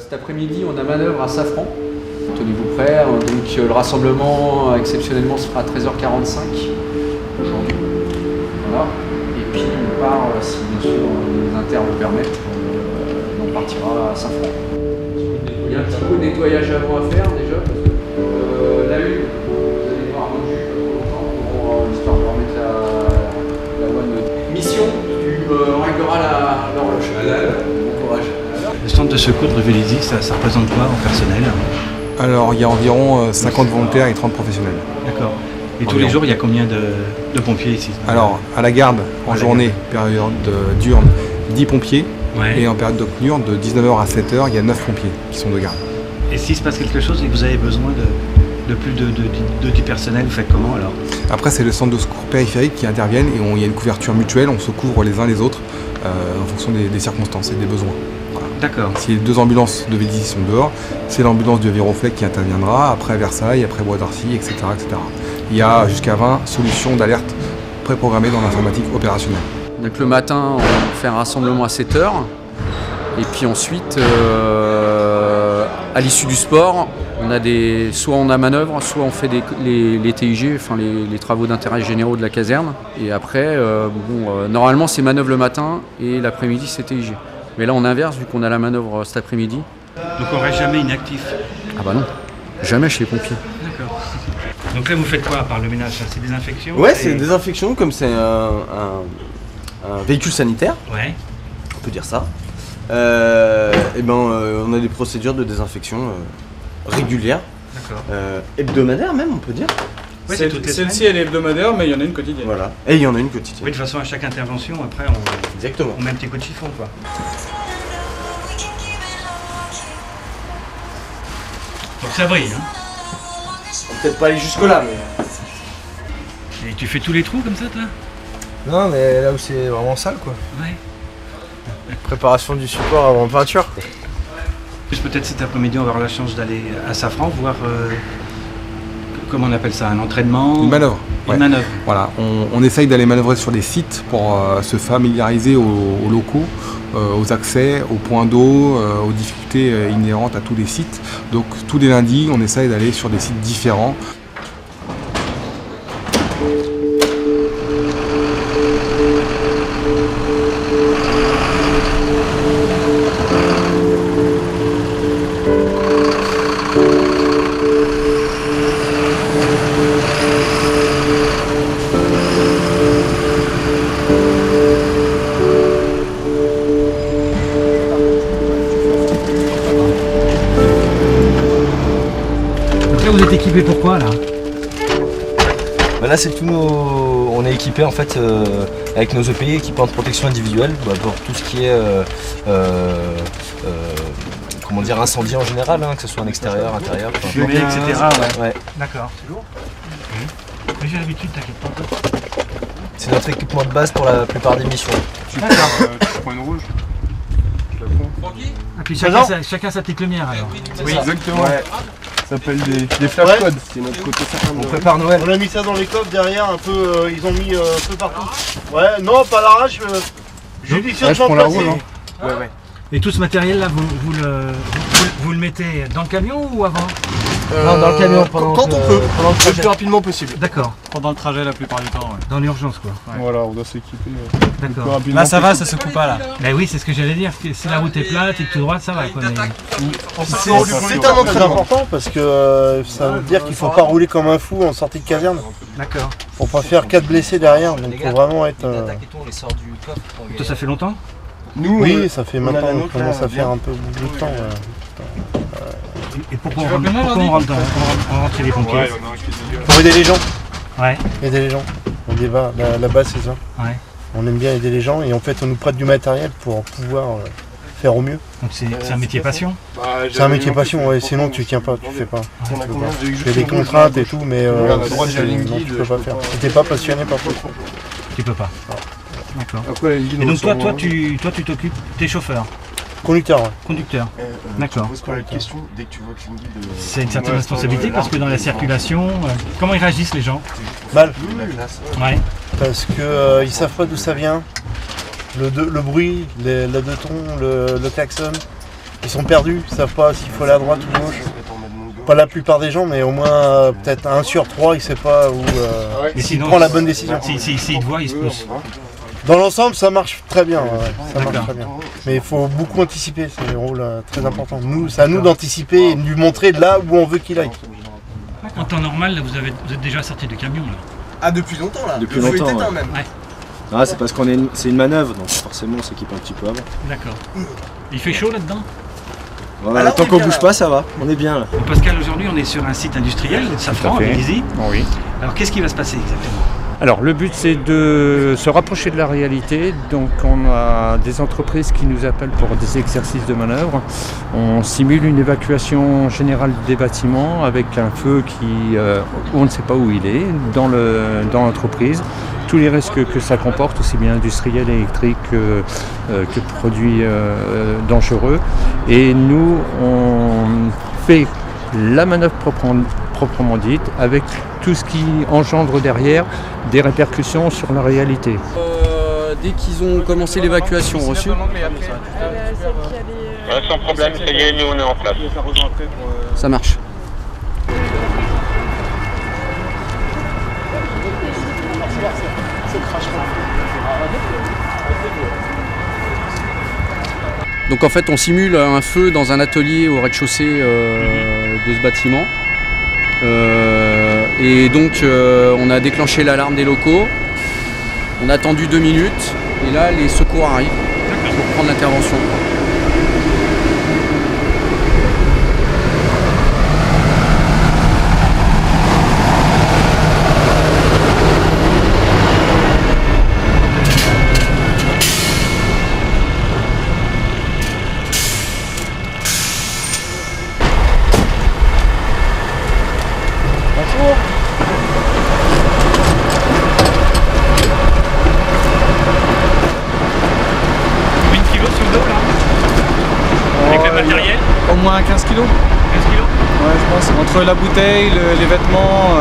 Cet après-midi, on a manœuvre à Safran. Tenez-vous prêts. Donc le rassemblement exceptionnellement se fera à 13h45 aujourd'hui. Voilà. Et puis on part, si bien sûr les inters le permettent, on partira à Safran. Il y a un petit peu de nettoyage avant à faire déjà, parce que la une, vous allez voir un jus pas trop longtemps pour l'histoire de remettre la bonne mission. Tu régleras l'horloge. Bon courage. Le centre de secours de Vélizy, ça représente quoi en personnel? Alors il y a environ 50 volontaires et 30 professionnels. D'accord. Et tous les jours, il y a combien de pompiers ici? Alors à la garde, en journée, période diurne, 10 pompiers. Ouais. Et en période nocturne, de 19h à 7h, il y a 9 pompiers qui sont de garde. Et s'il se passe quelque chose et que vous avez besoin de plus de 10 personnels, vous faites comment alors? Après, c'est le centre de secours périphérique qui interviennent et il y a une couverture mutuelle, on se couvre les uns les autres en fonction des circonstances et des besoins. Voilà. D'accord. Si les 2 ambulances de Vélizy sont dehors, c'est l'ambulance du Viroflec qui interviendra, après Versailles, après Bois d'Arcy, etc., etc. Il y a jusqu'à 20 solutions d'alerte préprogrammées dans l'informatique opérationnelle. Donc le matin, on fait un rassemblement à 7h. Et puis ensuite, à l'issue du sport, soit on a manœuvre, soit on fait les TIG, enfin les travaux d'intérêt généraux de la caserne. Et après, normalement c'est manœuvre le matin et l'après-midi c'est TIG. Mais là on inverse vu qu'on a la manœuvre cet après-midi. Donc on reste jamais inactif? Ah bah non, jamais chez les pompiers. D'accord. Donc là vous faites quoi à part le ménage? C'est des désinfection? Ouais, c'est une désinfection comme c'est un véhicule sanitaire, Ouais. on peut dire ça. On a des procédures de désinfection régulières, D'accord. hebdomadaires même, on peut dire. Ouais, c'est toutes les Celle-ci semaines. elle est hebdomadaire, mais il y en a une quotidienne. Voilà. Et il y en a une quotidienne. Oui, de toute façon à chaque intervention, après Exactement. on met un petit coup de chiffon quoi. Donc ça brille, hein? On peut peut-être pas aller jusque-là, mais... Et tu fais tous les trous comme ça toi? Non, mais là où c'est vraiment sale, quoi. Ouais. Préparation du support avant peinture. Plus peut-être cet après-midi, on va avoir la chance d'aller à Safran, voir, comment on appelle ça, un entraînement? Une manœuvre. Une Ouais. manœuvre. Voilà, on essaye d'aller manœuvrer sur des sites pour se familiariser aux locaux, aux accès, aux points d'eau, aux difficultés inhérentes à tous les sites. Donc tous les lundis, on essaye d'aller sur des sites différents. Donc là vous êtes équipé pour quoi là? Bah là, c'est tout nos... On est équipé en fait avec nos EPI, équipements de protection individuelle, pour tout ce qui est comment dire, incendie en général, hein, que ce soit en extérieur, intérieur. Fumée, etc. Ouais. D'accord. C'est lourd? Mais j'ai l'habitude, t'inquiète pas. C'est notre équipement de base pour la plupart des missions. D'accord. Tu prends une rouge. Je la prends. Et puis chacun sa petite lumière alors. Oui, exactement. Ouais. Ça s'appelle des flash codes. C'est notre côté certain. On prépare Noël. On a mis ça dans les coffres derrière, un peu, ils ont mis un peu partout. Ouais, non, pas l'arrache, judicieusement je prends la placé. rouge, hein. Ouais, ouais. Et tout ce matériel là, vous le mettez dans le camion ou avant? Non, dans le camion pendant quand on peut, pendant le le trajet. plus rapidement possible. D'accord. Pendant le trajet la plupart du temps. Ouais. Dans l'urgence quoi. Voilà, on doit s'équiper le plus D'accord. rapidement. Là ça va, ça se coupe pas là. Ben oui, c'est ce que j'allais dire. Si la route est plate et que tout droit, ça va quoi. Mais... C'est un entraînement important parce que ça veut dire qu'il faut pas rouler comme un fou en sortie de caserne. D'accord. Pour pas faire 4 blessés derrière, donc faut vraiment être... on les sort du coffre. Toi ça fait longtemps? Nous, oui, ça fait maintenant, la on nôtre, commence là, à faire un peu de temps. Et pourquoi on rentre chez les pompiers? Ouais, il y en a un qui est dégueu. Pour aider les gens, Ouais. aider les gens. On débat, là-bas c'est ça. Ouais. On aime bien aider les gens et en fait on nous prête du matériel pour pouvoir faire au mieux. Donc c'est un métier passion? C'est un métier passion, ouais, sinon tu tiens pas, tu fais pas. On a combien de Il y a des contraintes et tout, mais Regarde, à droite, il y a une non, guide, tu peux pas je faire. crois. Si t'es pas passionné par ça. Tu peux pas. D'accord. Après, il y a une guide, Et on donc toi, s'en toi va. tu t'occupes, t'es chauffeur, Conducteur, ouais. conducteur. D'accord. Pose pas la question dès que tu vois qu'une guide. C'est une certaine responsabilité parce que dans la circulation, comment ils réagissent les gens? Mal, Ouais. parce que ils savent pas d'où ça vient. Le bruit, la deux tons, le klaxon. Ils sont perdus, ils savent pas s'il faut aller à droite ou à gauche. Pas la plupart des gens, mais au moins peut-être 1 sur 3, il sait pas où il prend la bonne décision. S'il te voit, il se pousse. Dans l'ensemble, ça marche très bien. Ça marche très bien. Mais il faut beaucoup anticiper, c'est un rôle très important. Nous, c'est à nous d'anticiper et de lui montrer de là où on veut qu'il aille. En temps normal, là, vous êtes déjà sorti du camion. Là. Ah, depuis longtemps là. Depuis longtemps. Éteint, même. Ouais. Ah, c'est parce qu'on est c'est une manœuvre, donc forcément on s'équipe un petit peu avant. D'accord. Il fait chaud là-dedans? Voilà, tant qu'on bouge pas, ça va, on est bien là. Bon, Pascal, aujourd'hui on est sur un site industriel, Safran, à Vélizy. Oui. Alors qu'est-ce qui va se passer exactement? Alors le but c'est de se rapprocher de la réalité, donc on a des entreprises qui nous appellent pour des exercices de manœuvre. On simule une évacuation générale des bâtiments avec un feu qui, on ne sait pas où il est, dans l'entreprise. Tous les risques que ça comporte, aussi bien industriel, électrique que produits dangereux. Et nous on fait la manœuvre proprement dite, avec tout ce qui engendre derrière des répercussions sur la réalité. Dès qu'ils ont commencé l'évacuation, reçu. Sans problème, ça y est, nous on est en place. Ça marche. Donc en fait on simule un feu dans un atelier au rez-de-chaussée de ce bâtiment. Et donc on a déclenché l'alarme des locaux, on a attendu 2 minutes et là les secours arrivent pour prendre l'intervention. Au moins 15 kilos. 15 kilos? Ouais, je pense. Entre la bouteille, les vêtements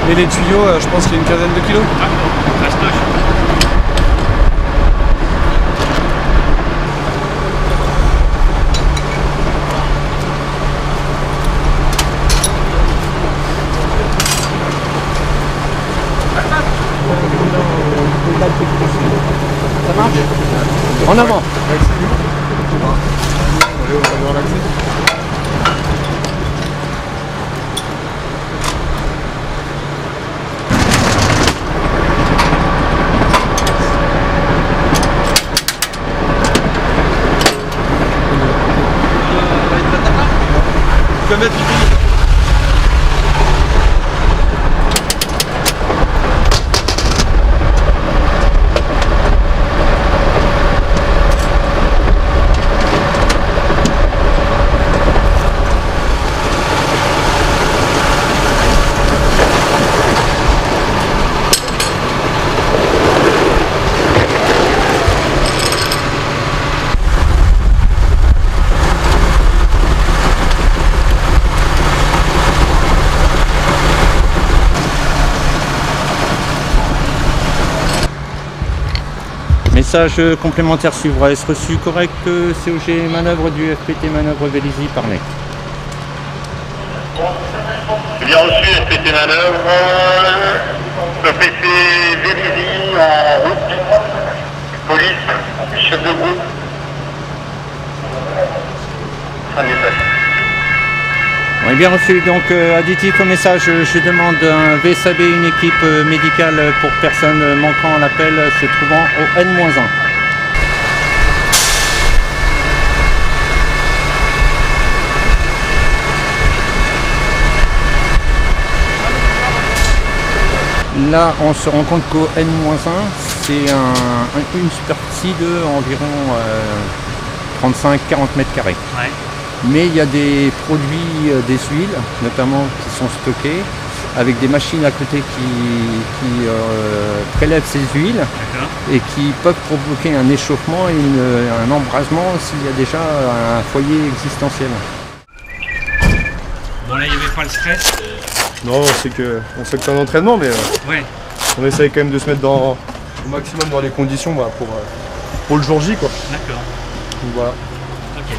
et les tuyaux, je pense qu'il y a une quinzaine de kilos. Ah bon, fastoche. Ça marche? En avant. Tu peux mettre du pays. Message complémentaire suivra. Est-ce reçu correct COG manœuvre du FPT manœuvre Vélizy par NEC? Bien reçu, FPT manœuvre. FPT Vélizy en route. Police, chef de groupe. Un message. On est bien reçu. Donc additif au message, je demande un VSAB, une équipe médicale pour personnes manquant à l'appel se trouvant au N-1. Là, on se rend compte qu'au N-1, c'est une superficie de environ 35-40 mètres carrés. Ouais. Mais il y a des produits, des huiles, notamment, qui sont stockées, avec des machines à côté qui prélèvent ces huiles et qui peuvent provoquer un échauffement et un embrasement s'il y a déjà un foyer existentiel. Bon là il n'y avait pas le stress. Non, on sait que c'est un entraînement, mais Ouais. on essaye quand même de se mettre au maximum dans les conditions pour le jour J, quoi. D'accord. Donc voilà. Ok.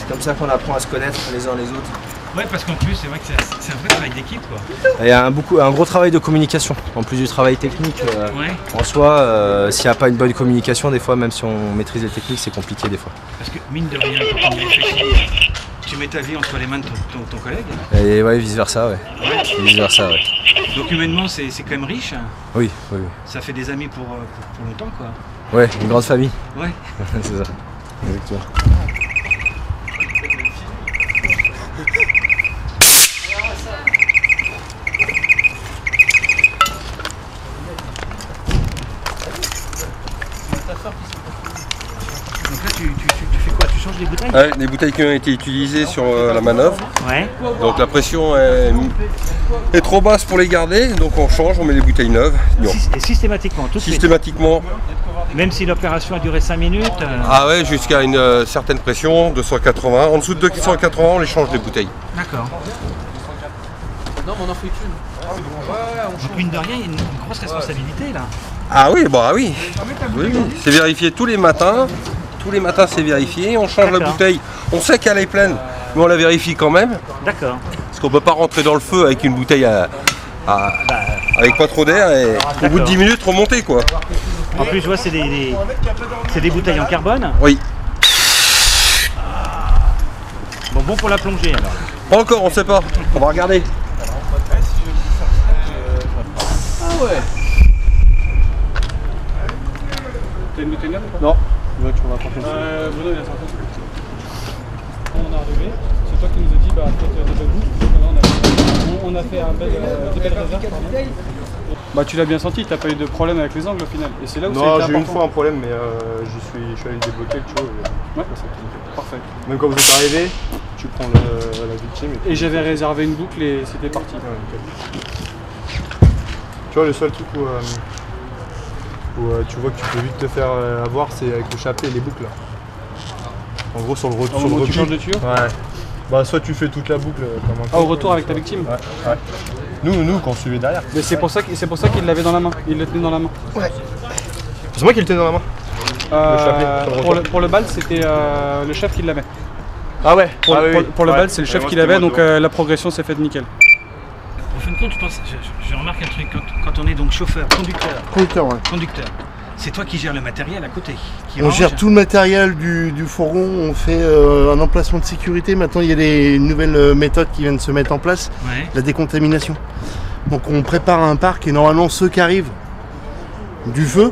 C'est comme ça qu'on apprend à se connaître les uns les autres. Ouais, parce qu'en plus, c'est vrai que c'est un vrai travail d'équipe, quoi. Il y a un gros travail de communication, en plus du travail technique. En soi, s'il n'y a pas une bonne communication, des fois, même si on maîtrise les techniques, c'est compliqué des fois. Parce que mine de rien, quand on y réfléchit, tu mets ta vie entre les mains de ton collègue. Et ouais, vice versa, ouais. Vice versa, ouais. Donc humainement, c'est quand même riche. Oui. Ça fait des amis pour longtemps, quoi. Ouais, une grande famille. Ouais. C'est ça, exactement. Donc là, tu fais quoi? Tu changes les bouteilles? Ouais, les bouteilles qui ont été utilisées sur la manœuvre. Ouais. Donc la pression est trop basse pour les garder, donc on change, on met les bouteilles neuves. Et systématiquement, tout de suite? Systématiquement. Même si l'opération a duré 5 minutes Ah ouais, jusqu'à une certaine pression, 280. En dessous de 280, on les change les bouteilles. D'accord. Non, mais on en fait qu'une. Donc mine de rien, il y a une grosse responsabilité là. Ah oui, bah oui. Oui. C'est vérifié tous les matins. Tous les matins, c'est vérifié. On change la bouteille. On sait qu'elle est pleine, mais on la vérifie quand même. D'accord. Parce qu'on peut pas rentrer dans le feu avec une bouteille avec pas trop d'air et au bout de 10 minutes remonter quoi. En plus, je vois, c'est des bouteilles en carbone. Oui. Bon pour la plongée alors. Pas encore, on sait pas. On va regarder. Ah ouais. T'as une bouteille neuve ou pas? Non. Tu vas apporter Bruno, il a sorti. Quand on est arrivé, c'est toi qui nous as dit, faites des belles boucles. On a fait un des belles réserves, pardon. Bah tu l'as bien senti, t'as pas eu de problème avec les angles au final. Et c'est là où c'est important. Non, j'ai eu une fois un problème, mais je suis allé le débloquer, tu vois. Ouais, parfait. Même quand vous êtes arrivé, tu prends la victime. Et j'avais réservé une boucle et c'était parti. Ouais, tu vois, le seul truc où tu vois que tu peux vite te faire avoir, c'est avec le chapelet et les boucles là. En gros, sur le retour. Au moment où tu changes de tuyau ? Ouais. Bah, soit tu fais toute la boucle comme un au retour avec ta victime ? Ouais. Nous, quand on suivait derrière. Mais c'est pour ça qu'il l'avait dans la main. Il le tenait dans la main. Ouais. C'est moi qui le tenais dans la main. Le chapelet. Pour le bal, c'était le chef qui l'avait. Ah ouais. Pour le bal, c'est le chef qui l'avait, donc la progression s'est faite nickel. En fin de compte, je remarque un truc, quand on est donc chauffeur, conducteur, c'est toi qui gères le matériel à côté. On gère tout le matériel du fourgon, on fait un emplacement de sécurité. Maintenant, il y a des nouvelles méthodes qui viennent se mettre en place, la décontamination. Donc on prépare un parc et normalement ceux qui arrivent du feu,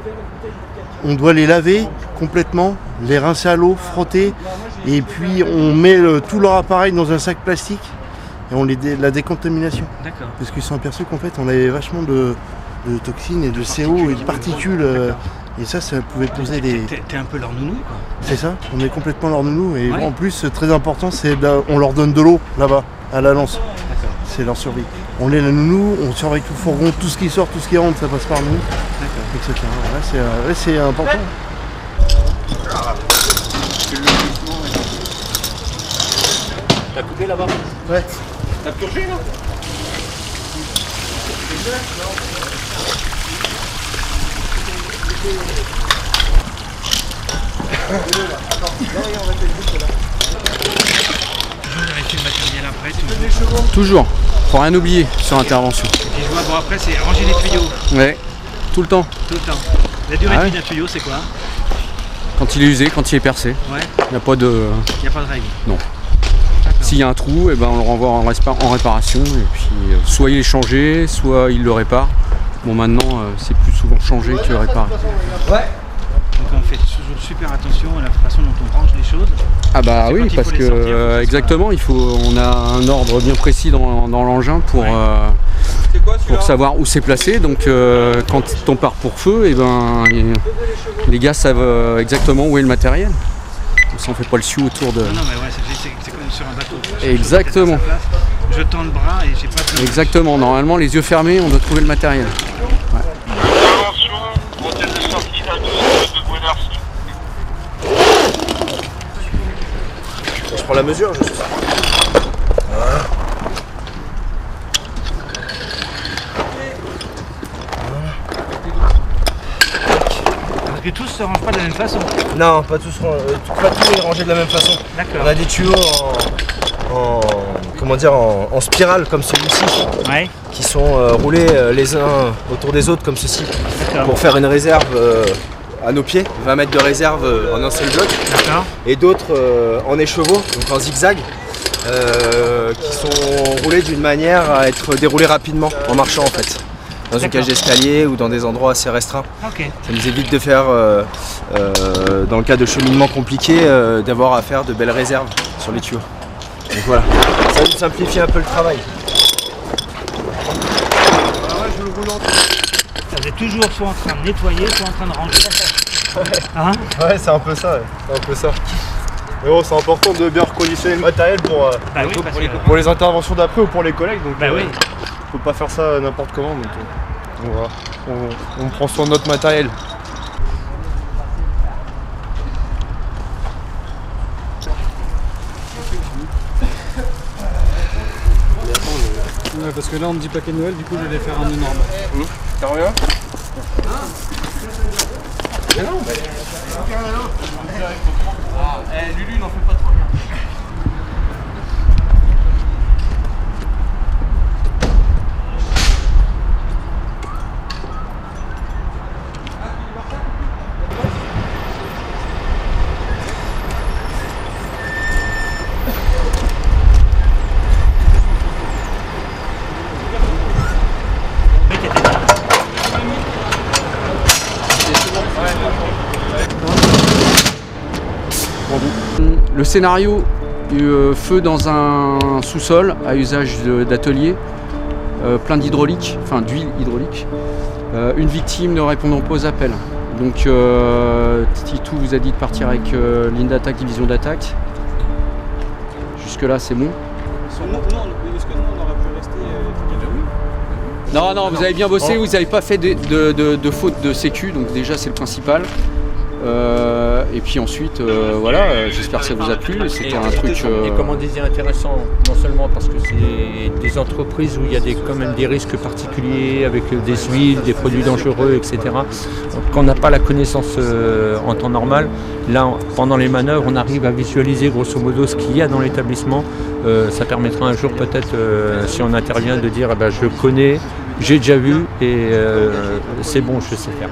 on doit les laver complètement, les rincer à l'eau, frotter, et puis on met tout leur appareil dans un sac plastique et on la décontamination. D'accord. Parce qu'ils sont aperçus qu'en fait on avait vachement de toxines et de CO et de particules. Et ça pouvait poser des... T'es un peu leur nounou quoi. C'est ça, on est complètement leur nounou. Et en plus, très important, c'est on leur donne de l'eau là-bas, à la lance. C'est leur survie. On est la nounou, on surveille tout le fourgon, tout ce qui sort, tout ce qui rentre, ça passe par nous, etc. Là, c'est important. T'as coupé là-bas? Ouais. T'as purgé là? Toujours vérifier le matériel après. Toujours. Faut rien oublier sur intervention. Et je vois, bon après c'est ranger les tuyaux. Ouais. Tout le temps. Tout le temps. La durée de vie d'un tuyau c'est quoi? Quand il est usé, quand il est percé. Ouais. Il n'y a pas de... Il n'y a pas de règle. Non. S'il y a un trou, on le renvoie en réparation. Et puis soit il est changé, soit il le répare. Bon maintenant c'est plus souvent changé que réparé. Ouais. Donc on fait toujours super attention à la façon dont on range les choses. Ah bah oui, parce que exactement, on a un ordre bien précis dans l'engin pour savoir où c'est placé. Donc quand on part pour feu, les gars savent exactement où est le matériel. Comme ça on fait pas le sioux autour de... Non mais ouais, c'est comme sur un bateau. Exactement. Je tends le bras et j'ai pas de... Exactement, normalement les yeux fermés, on doit trouver le matériel. Ouais. Je prends la mesure, je sais. Voilà. Parce que tous se rangent pas de la même façon. Non, pas tous est rangé de la même façon. D'accord. On a des tuyaux en spirale comme celui-ci, qui sont roulés les uns autour des autres comme ceci, pour faire une réserve à nos pieds, 20 mètres de réserve en un seul bloc, et d'autres en écheveau, donc en zigzag, qui sont roulés d'une manière à être déroulés rapidement en marchant en fait, dans une cage d'escalier ou dans des endroits assez restreints. Ça nous évite de faire, dans le cas de cheminement compliqué, d'avoir à faire de belles réserves sur les tuyaux. Donc voilà, ça nous simplifie un peu le travail. Vous êtes toujours soit en train de nettoyer, soit en train de ranger. Hein? Ouais, c'est un peu ça. Mais bon, c'est important de bien reconditionner le matériel pour les interventions d'après ou pour les collègues. Donc, faut pas faire ça n'importe comment. Donc voilà, on prend soin de notre matériel. Ouais, parce que là on me dit paquet de Noël, du coup je vais faire un nœud normal. T'as rien? Lulu n'en fait pas trop rien. Le scénario, feu dans un sous-sol à usage d'atelier, plein d'hydraulique, enfin d'huile hydraulique, une victime ne répondant pas aux appels. Donc Titou vous a dit de partir avec ligne d'attaque, division d'attaque. Jusque là c'est bon. Est-ce que nous on aurait pu rester Non, vous avez bien bossé, vous n'avez pas fait de faute de sécu, donc déjà c'est le principal. Et puis ensuite, voilà, j'espère que ça vous a plu. C'était un truc. Et comme on disait, intéressant, non seulement parce que c'est des entreprises où il y a quand même des risques particuliers avec des huiles, des produits dangereux, etc. Quand on n'a pas la connaissance en temps normal, là, pendant les manœuvres, on arrive à visualiser grosso modo ce qu'il y a dans l'établissement. Ça permettra un jour peut-être, si on intervient, de dire je connais, j'ai déjà vu et c'est bon, je sais faire.